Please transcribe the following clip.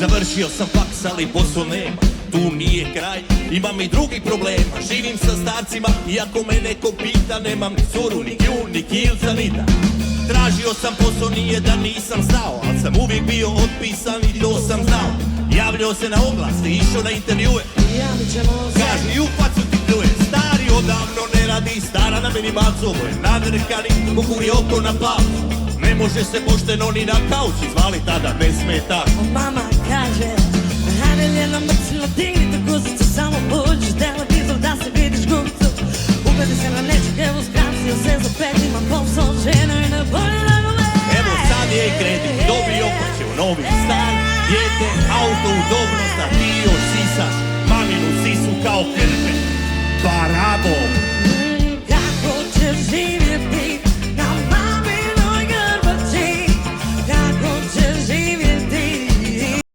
Završio sam faks, ali posao nema. Tu nije kraj, imam i drugih problema. Živim sa starcima i ako me neko pita, nemam ni curu, ni kju, ni kilca, ni da. Tražio sam posao, nije da nisam znao, ali sam uvijek bio otpisan i to sam znao. Javljao se na oglas i išao na intervjue. Kaži, u facu ti pljuje. Stari odavno ne radi, stara na minimalcu. Ovo je nadrkani, pokuri oko na plavu. Ne može se pošteno ni na kauču, zvali tada, ne sme tako. Mama kaže, hajde Ljena mrcno digni tu guzicu, samo pođi televizor da se vidiš gubicu. Ubedi se na nečeg, evo skratio se za pet, imam posao, žena i ne bolje da go već. Evo sad je i kredit, dobio hoće u novi stan. Dijete, auto, udobnost, a ti još sisaš maminu sisu kao krpe. Barabo!